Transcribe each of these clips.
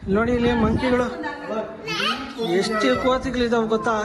ನೋಡಿ ಇಲ್ಲಿ ಮಂಕಿಗಳು ಎಷ್ಟು ಕೋತಿಗಳಿದಾವೆ ಗೊತ್ತಾ.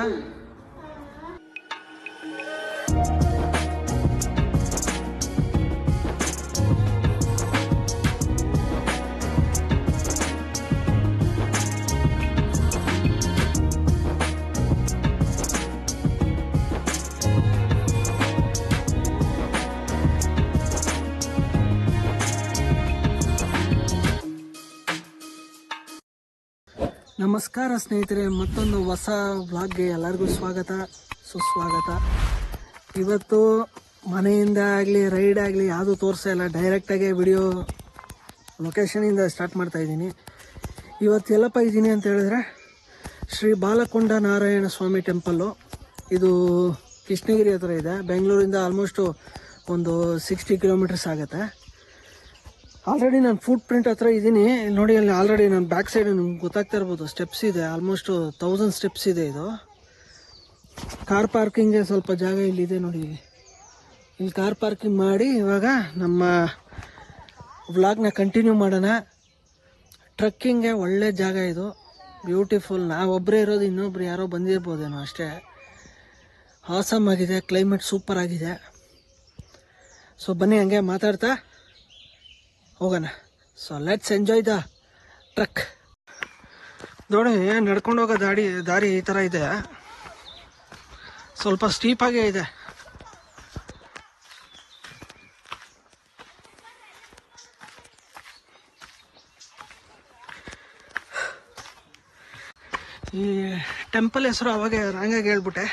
ನಮಸ್ಕಾರ ಸ್ನೇಹಿತರೆ, ಮತ್ತೊಂದು ಹೊಸ ವ್ಲಾಗ್ಗೆ ಎಲ್ಲರಿಗೂ ಸ್ವಾಗತ ಸುಸ್ವಾಗತ. ಇವತ್ತು ಮನೆಯಿಂದ ಆಗಲಿ ರೈಡ್ ಆಗಲಿ ಯಾವುದೂ ತೋರಿಸ್ತಾ ಇಲ್ಲ, ಡೈರೆಕ್ಟಾಗಿ ವಿಡಿಯೋ ಲೊಕೇಶನಿಂದ ಸ್ಟಾರ್ಟ್ ಮಾಡ್ತಾ ಇದ್ದೀನಿ. ಇವತ್ತು ಎಲ್ಲಪ್ಪ ಇದ್ದೀನಿ ಅಂತ ಹೇಳಿದ್ರೆ ಶ್ರೀ ಬಾಲಕೊಂಡ ನಾರಾಯಣ ಸ್ವಾಮಿ ಟೆಂಪಲ್ಲು. ಇದು ಕೃಷ್ಣಗಿರಿ ಹತ್ರ ಇದೆ, ಬೆಂಗಳೂರಿಂದ ಆಲ್ಮೋಸ್ಟು ಒಂದು 60 ಕಿಲೋಮೀಟರ್ಸ್ ಆಗುತ್ತೆ. ಆಲ್ರೆಡಿ ನಾನು ಫುಟ್ ಪ್ರಿಂಟ್ ಹತ್ರ ಇದ್ದೀನಿ ನೋಡಿ. ಅಲ್ಲಿ ಆಲ್ರೆಡಿ ನಾನು ಬ್ಯಾಕ್ ಸೈಡ್ ನಿಮ್ಗೆ ಗೊತ್ತಾಗ್ತಾ ಇರ್ಬೋದು, ಸ್ಟೆಪ್ಸ್ ಇದೆ, ಆಲ್ಮೋಸ್ಟ್ 1000 ಸ್ಟೆಪ್ಸ್ ಇದೆ. ಇದು ಕಾರ್ ಪಾರ್ಕಿಂಗ್ಗೆ ಸ್ವಲ್ಪ ಜಾಗ ಇಲ್ಲಿದೆ ನೋಡಿ. ಇಲ್ಲಿ ಕಾರ್ ಪಾರ್ಕಿಂಗ್ ಮಾಡಿ ಇವಾಗ ನಮ್ಮ ವ್ಲಾಗ್ನ ಕಂಟಿನ್ಯೂ ಮಾಡೋಣ. ಟ್ರಕ್ಕಿಂಗ್ಗೆ ಒಳ್ಳೆ ಜಾಗ ಇದು, ಬ್ಯೂಟಿಫುಲ್. ನಾವೊಬ್ಬರೇ ಇರೋದು, ಇನ್ನೊಬ್ರು ಯಾರೋ ಬಂದಿರ್ಬೋದೇನೋ ಅಷ್ಟೇ. ಆಸಮ್ ಆಗಿದೆ, ಕ್ಲೈಮೇಟ್ ಸೂಪರ್ ಆಗಿದೆ. ಸೊ ಬನ್ನಿ ಹಂಗೆ ಮಾತಾಡ್ತಾ ಹೋಗೋಣ. So let's enjoy the truck. ನೋಡಿ, ನಡ್ಕೊಂಡು ಹೋಗೋ ದಾರಿ ಈ ಥರ ಇದೆ, ಸ್ವಲ್ಪ ಸ್ಟೀಪಾಗೇ ಇದೆ. ಈ ಟೆಂಪಲ್ ಹೆಸರು ಅವಾಗೆ ರಾಂಗಾಗಿ ಹೇಳ್ಬಿಟ್ಟೆ,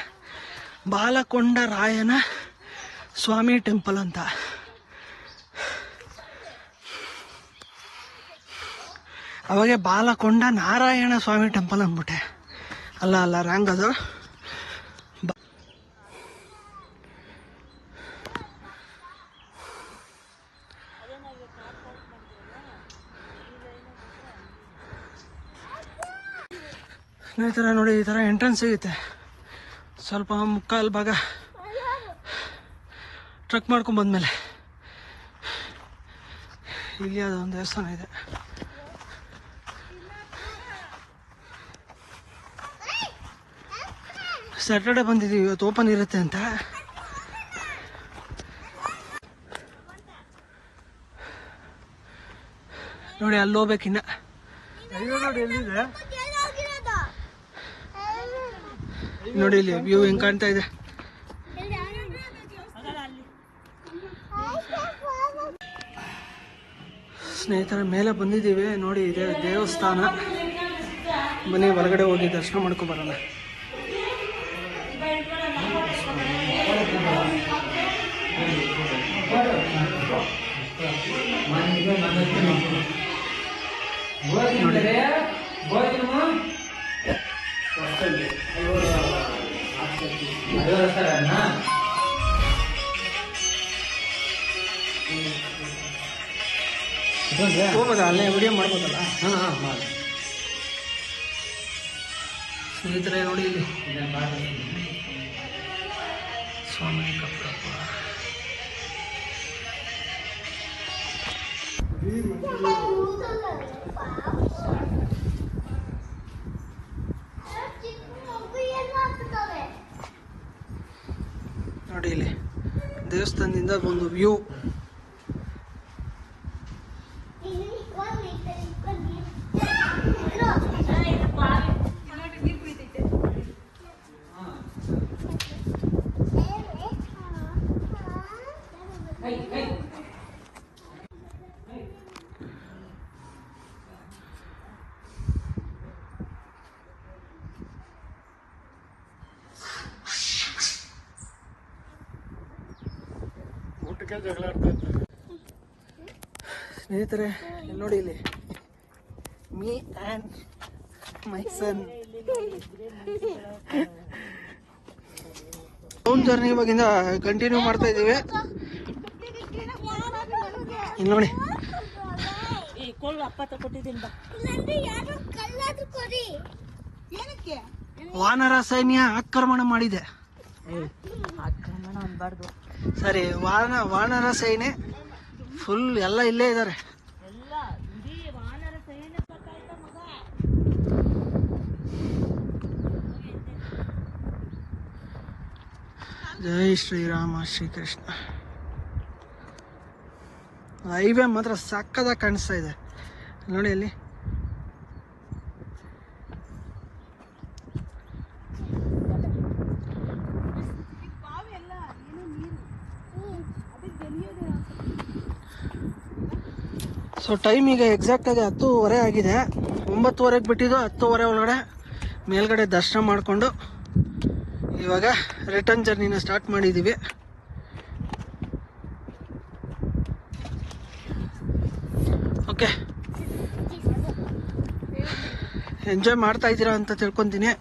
ಬಾಲಕೊಂಡ ರಾಯನ ಸ್ವಾಮಿ ಟೆಂಪಲ್ ಅಂತ. ಅವಾಗೆ ಬಾಲಕೊಂಡ ನಾರಾಯಣ ಸ್ವಾಮಿ ಟೆಂಪಲ್ ಅಂದ್ಬಿಟ್ಟೆ. ಅಲ್ಲ ರಾಂಗ್ ಅದು. ಸ್ನೇಹಿತರೆ ನೋಡಿ, ಈ ಥರ ಎಂಟ್ರೆನ್ಸ್ ಸಿಗುತ್ತೆ. ಸ್ವಲ್ಪ ಮುಕ್ಕಾಲು ಭಾಗ ಟ್ರಕ್ ಮಾಡ್ಕೊಂಡ್ಬಂದ್ಮೇಲೆ ಇಲ್ಲಿ ಅದೊಂದು ದೇವಸ್ಥಾನ ಇದೆ. ಸ್ಯಾಟರ್ಡೆ ಬಂದಿದ್ದೀವಿ, ಇವತ್ತು ಓಪನ್ ಇರುತ್ತೆ ಅಂತ. ನೋಡಿ ಅಲ್ಲಿ ಹೋಗ್ಬೇಕಿನ್ನ. ನೋಡಿ ಎಲ್ಲಿದೆ ನೋಡಿ, ಇಲ್ಲಿ ವ್ಯೂ ಹೆಂಗ್ ಕಾಣ್ತಾ ಇದೆ. ಸ್ನೇಹಿತರ ಮೇಲೆ ಬಂದಿದ್ದೀವಿ ನೋಡಿ, ಇದೆ ದೇವಸ್ಥಾನ. ಮನೆ ಹೊರಗಡೆ ಹೋಗಿ ದರ್ಶನ ಮಾಡ್ಕೊ ಬರೋಣ. ಹೋಗ್ಬೋದಾ, ಅಲ್ಲೇ ವಿಡಿಯೋ ಮಾಡ್ಬೋದಲ್ಲ? ಸ್ನೇಹಿತರೆ ನೋಡಿ, ಇಲ್ಲಿ ಸ್ವಾಮಿ ಕಪ್ಪಪ್ಪ. ನೋಡಿ ಇಲ್ಲಿ ದೇವಸ್ಥಾನದಿಂದ ಒಂದು ವ್ಯೂ. ಸ್ನೇಹಿತರೆ ನೋಡಿ, ಇಲ್ಲಿ me and my son town journey ಇವಾಗಿಂದ ಕಂಟಿನ್ಯೂ ಮಾಡ್ತಾ ಇದ್ದೀವಿ. ಇಲ್ಲಿ ನೋಡಿ, ವಾನರ ಸೈನ್ಯ ಆಕ್ರಮಣ ಮಾಡಿದೆ. ಸರಿ, ವಾನರ ಸೇನೆ ಫುಲ್ ಎಲ್ಲ ಇಲ್ಲೇ ಇದ್ದಾರೆ. ಜೈ ಶ್ರೀರಾಮ ಶ್ರೀಕೃಷ್ಣ. ಹೈವೇ ಮಾತ್ರ ಸಕ್ಕದಾಗಿ ಕಾಣಿಸ್ತಾ ಇದೆ ನೋಡಿ ಅಲ್ಲಿ. ಸೊ ಟೈಮ್ ಈಗ ಎಕ್ಸಾಕ್ಟಾಗಿ 10:30 ಆಗಿದೆ. 9:30ಗೆ ಬಿಟ್ಟಿದ್ದು 10:30 ಒಳಗಡೆ ಮೇಲ್ಗಡೆ ದರ್ಶನ ಮಾಡಿಕೊಂಡು ಇವಾಗ ರಿಟರ್ನ್ ಜರ್ನಿನ ಸ್ಟಾರ್ಟ್ ಮಾಡಿದ್ದೀವಿ. ಓಕೆ, ಎಂಜಾಯ್ ಮಾಡ್ತಾ ಇದ್ದೀರಾ ಅಂತ ತಿಳ್ಕೊತೀನಿ.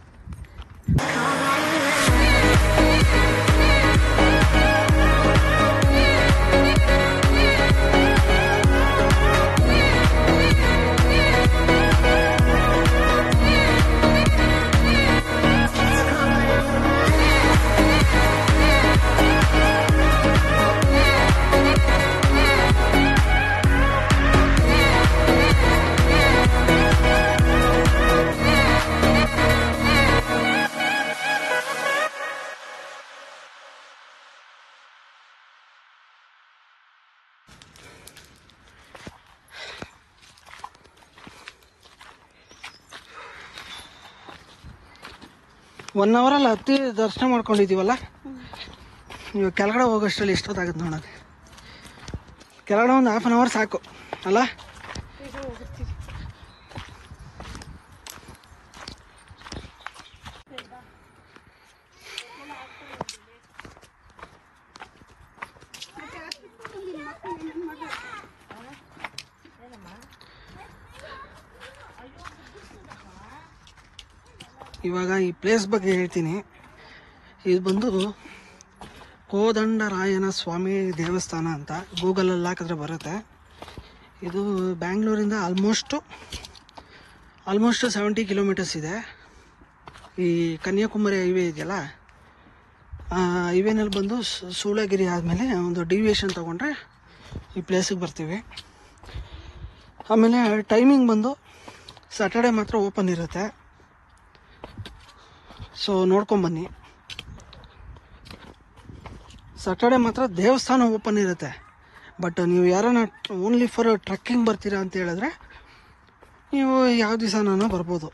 ಒನ್ ಅವರಲ್ಲಿ ಹತ್ತಿ ದರ್ಶನ ಮಾಡ್ಕೊಂಡಿದ್ದೀವಲ್ಲ, ಇವಾಗ ಕೆಳಗಡೆ ಹೋಗೋಷ್ಟರಲ್ಲಿ ಎಷ್ಟೊತ್ತಾಗುತ್ತೆ ನೋಡೋದು. ಕೆಳಗಡೆ ಒಂದು 1/2 ಅವರ್ ಸಾಕು ಅಲ್ಲ. ಇವಾಗ ಈ ಪ್ಲೇಸ್ ಬಗ್ಗೆ ಹೇಳ್ತೀನಿ. ಇದು ಬಂದು ಕೋದಂಡರಾಯನ ಸ್ವಾಮಿ ದೇವಸ್ಥಾನ ಅಂತ ಗೂಗಲಲ್ಲಿ ಹಾಕಿದ್ರೆ ಬರುತ್ತೆ. ಇದು ಬ್ಯಾಂಗ್ಳೂರಿಂದ ಆಲ್ಮೋಸ್ಟ್ 70 ಕಿಲೋಮೀಟರ್ಸ್ ಇದೆ. ಈ ಕನ್ಯಾಕುಮಾರಿ ಹೈವೇ ಇದೆಯಲ್ಲ, ಆ ಹೈವೇನಲ್ಲಿ ಬಂದು ಸೂಳಗಿರಿ ಆದಮೇಲೆ ಒಂದು ಡಿವಿಯೇಷನ್ ತೊಗೊಂಡ್ರೆ ಈ ಪ್ಲೇಸಿಗೆ ಬರ್ತೀವಿ. ಆಮೇಲೆ ಟೈಮಿಂಗ್ ಬಂದು ಸ್ಯಾಟರ್ಡೆ ಮಾತ್ರ ಓಪನ್ ಇರುತ್ತೆ. ಸೊ ನೋಡ್ಕೊಂಬನ್ನಿ, ಸ್ಯಾಟರ್ಡೆ ಮಾತ್ರ ದೇವಸ್ಥಾನ ಓಪನ್ ಇರುತ್ತೆ. ಬಟ್ ನೀವು ಯಾರನ್ನ ಓನ್ಲಿ ಫಾರ್ ಟ್ರೆಕ್ಕಿಂಗ್ ಬರ್ತೀರಾ ಅಂತ ಹೇಳಿದ್ರೆ ನೀವು ಯಾವ ದಿವಸನೂ ಬರ್ಬೋದು.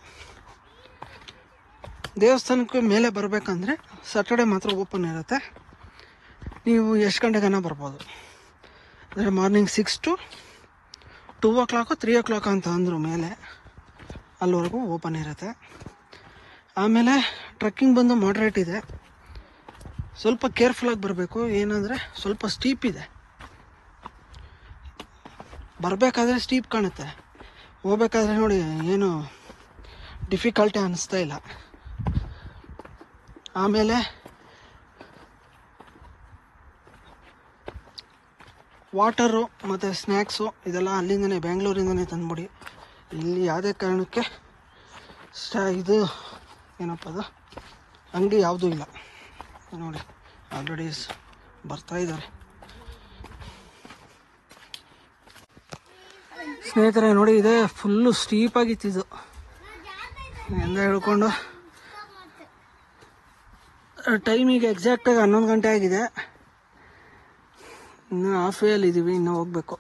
ದೇವಸ್ಥಾನಕ್ಕೆ ಮೇಲೆ ಬರಬೇಕಂದ್ರೆ ಸ್ಯಾಟರ್ಡೆ ಮಾತ್ರ ಓಪನ್ ಇರುತ್ತೆ. ನೀವು ಎಷ್ಟು ಗಂಟೆಗನ ಬರ್ಬೋದು. ಅಂದರೆ ಮಾರ್ನಿಂಗ್ 6 to 2 o'clock 3 o'clock ಅಂತ ಅಂದರು ಮೇಲೆ, ಅಲ್ಲಿವರೆಗೂ ಓಪನ್ ಇರುತ್ತೆ. ಆಮೇಲೆ ಟ್ರೆಕ್ಕಿಂಗ್ ಬಂದು ಮಾಡ್ರೇಟ್ ಇದೆ, ಸ್ವಲ್ಪ ಕೇರ್ಫುಲ್ಲಾಗಿ ಬರಬೇಕು. ಏನಂದರೆ ಸ್ವಲ್ಪ ಸ್ಟೀಪ್ ಇದೆ, ಬರಬೇಕಾದ್ರೆ ಸ್ಟೀಪ್ ಕಾಣುತ್ತೆ, ಹೋಗ್ಬೇಕಾದ್ರೆ ನೋಡಿ ಏನು ಡಿಫಿಕಲ್ಟಿ ಅನ್ನಿಸ್ತಾ ಇಲ್ಲ. ಆಮೇಲೆ ವಾಟರು ಮತ್ತು ಸ್ನ್ಯಾಕ್ಸು ಇದೆಲ್ಲ ಅಲ್ಲಿಂದನೇ ಬ್ಯಾಂಗ್ಳೂರಿಂದನೇ ತಂದುಬಿಡಿ. ಇಲ್ಲಿ ಯಾವುದೇ ಕಾರಣಕ್ಕೆ ಇದು ಏನಪ್ಪ ಅದು ಅಂಗಡಿ ಯಾವುದೂ ಇಲ್ಲ ನೋಡಿ. ಆಲ್ರೆಡಿ ಬರ್ತಾ ಇದ್ದಾರೆ ಸ್ನೇಹಿತರೆ. ನೋಡಿ ಇದೆ ಫುಲ್ಲು ಸ್ಟೀಪಾಗಿತ್ತಿದ್ದು ಎಂದ ಹೇಳ್ಕೊಂಡು. ಟೈಮಿಗೆ ಎಕ್ಸಾಕ್ಟಾಗಿ 11 ಗಂಟೆ ಆಗಿದೆ. ಇನ್ನೂ ಹಾಫ್ ವೇಯಲ್ಲಿ ಇದ್ದೀವಿ, ಇನ್ನೂ ಹೋಗ್ಬೇಕು.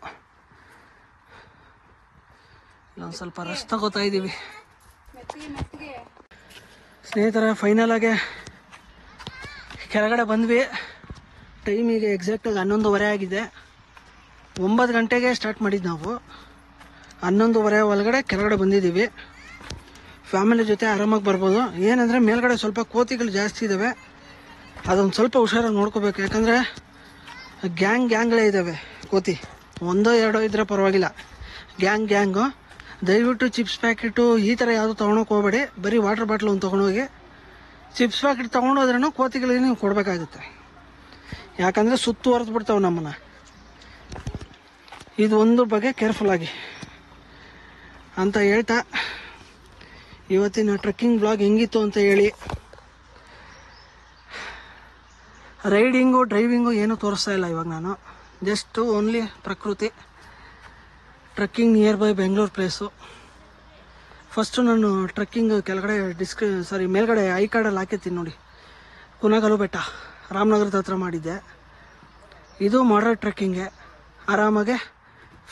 ಇಲ್ಲೊಂದು ಸ್ವಲ್ಪ ರೆಸ್ಟ್ ತಗೋತಾ ಇದ್ದೀವಿ ಸ್ನೇಹಿತರೆ. ಫೈನಲ್ ಆಗಿ ಕೆಳಗಡೆ ಬಂದ್ವಿ. ಟೈಮಿಗೆ ಎಕ್ಸಾಕ್ಟಾಗಿ 11:30 ಆಗಿದೆ. 9 ಗಂಟೆಗೆ ಸ್ಟಾರ್ಟ್ ಮಾಡಿದ್ದು ನಾವು. 11:30 ಒಳಗಡೆ ಕೆಳಗಡೆ ಬಂದಿದ್ದೀವಿ. ಫ್ಯಾಮಿಲಿ ಜೊತೆ ಆರಾಮಾಗಿ ಬರ್ಬೋದು. ಏನಂದರೆ ಮೇಲ್ಗಡೆ ಸ್ವಲ್ಪ ಕೋತಿಗಳು ಜಾಸ್ತಿ ಇದ್ದಾವೆ, ಅದೊಂದು ಸ್ವಲ್ಪ ಹುಷಾರಾಗಿ ನೋಡ್ಕೋಬೇಕು. ಯಾಕಂದರೆ ಗ್ಯಾಂಗ್ಗಳೇ ಇದ್ದಾವೆ ಕೋತಿ. 1-2 ಇದ್ದರೆ ಪರವಾಗಿಲ್ಲ, ಗ್ಯಾಂಗು. ದಯವಿಟ್ಟು ಚಿಪ್ಸ್ ಪ್ಯಾಕೆಟು ಈ ಥರ ಯಾವುದು ತೊಗೊಳಕ್ಕೆ ಹೋಗಬೇಡಿ. ಬರೀ ವಾಟರ್ ಬಾಟ್ಲ್ ಒಂದು ತೊಗೊಂಡೋಗಿ. ಚಿಪ್ಸ್ ಪ್ಯಾಕೆಟ್ ತೊಗೊಂಡೋದ್ರೂ ಕೋತಿಗಳಿಗೆ ನೀವು ಕೊಡಬೇಕಾಗುತ್ತೆ, ಯಾಕಂದರೆ ಸುತ್ತುವರೆದು ಬಿಡ್ತಾವೆ ನಮ್ಮನ್ನು. ಇದು ಒಂದು ಬಗ್ಗೆ ಕೇರ್ಫುಲ್ಲಾಗಿ ಅಂತ ಹೇಳ್ತಾ ಇವತ್ತಿನ ಟ್ರೆಕ್ಕಿಂಗ್ ಬ್ಲಾಗ್ ಹೆಂಗಿತ್ತು ಅಂತ ಹೇಳಿ. ರೈಡಿಂಗು ಡ್ರೈವಿಂಗು ಏನೂ ತೋರಿಸ್ತಾ ಇಲ್ಲ ಇವಾಗ ನಾನು. ಜಸ್ಟ್ ಓನ್ಲಿ ಪ್ರಕೃತಿ, trekking near by Bengaluru place. First ನಾನು ಟ್ರೆಕ್ಕಿಂಗ್ ಕೆಳಗಡೆ ಮೇಲ್ಗಡೆ ಐ ಕಾರ್ಡಲ್ಲಿ ಹಾಕಿರ್ತೀನಿ ನೋಡಿ, ಕುನಗಲು ಬೆಟ್ಟ ರಾಮನಗರದ ಹತ್ರ ಮಾಡಿದ್ದೆ. ಇದು ಮಾಡರೇಟ್ ಟ್ರೆಕ್ಕಿಂಗೆ, ಆರಾಮಾಗೆ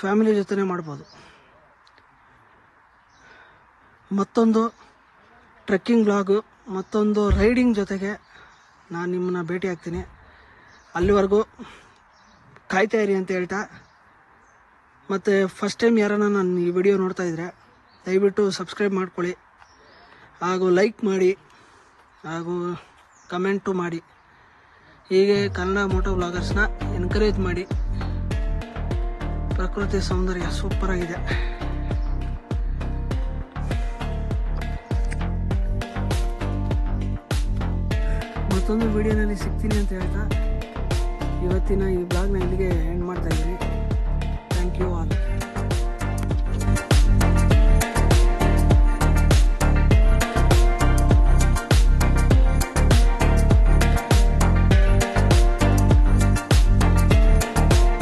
ಫ್ಯಾಮಿಲಿ ಜೊತೆನೇ ಮಾಡ್ಬೋದು. ಮತ್ತೊಂದು ಟ್ರೆಕ್ಕಿಂಗ್ ಬ್ಲಾಗು, ಮತ್ತೊಂದು ರೈಡಿಂಗ್ ಜೊತೆಗೆ ನಾನು ನಿಮ್ಮನ್ನ ಭೇಟಿ ಆಗ್ತೀನಿ. ಅಲ್ಲಿವರೆಗೂ ಕಾಯ್ತಾ ಇರಿ ಅಂತ ಹೇಳ್ತಾ, ಮತ್ತು ಫಸ್ಟ್ ಟೈಮ್ ಯಾರನ್ನ ನಾನು ಈ ವಿಡಿಯೋ ನೋಡ್ತಾ ಇದ್ದರೆ ದಯವಿಟ್ಟು ಸಬ್ಸ್ಕ್ರೈಬ್ ಮಾಡ್ಕೊಳ್ಳಿ, ಹಾಗೂ ಲೈಕ್ ಮಾಡಿ, ಹಾಗೂ ಕಮೆಂಟು ಮಾಡಿ. ಹೀಗೆ ಕನ್ನಡ ಮೋಟೋ ವ್ಲಾಗರ್ಸ್ನ ಎನ್ಕರೇಜ್ ಮಾಡಿ. ಪ್ರಕೃತಿ ಸೌಂದರ್ಯ ಸೂಪರಾಗಿದೆ. ಮತ್ತೊಂದು ವಿಡಿಯೋನಲ್ಲಿ ಸಿಗ್ತೀನಿ ಅಂತ ಹೇಳ್ತಾ ಇವತ್ತಿನ ಈ ಬ್ಲಾಗ್ನ ಇಲ್ಲಿಗೆ ಎಂಡ್ ಮಾಡ್ತಾ ಇದ್ದೀನಿ. Thank you all.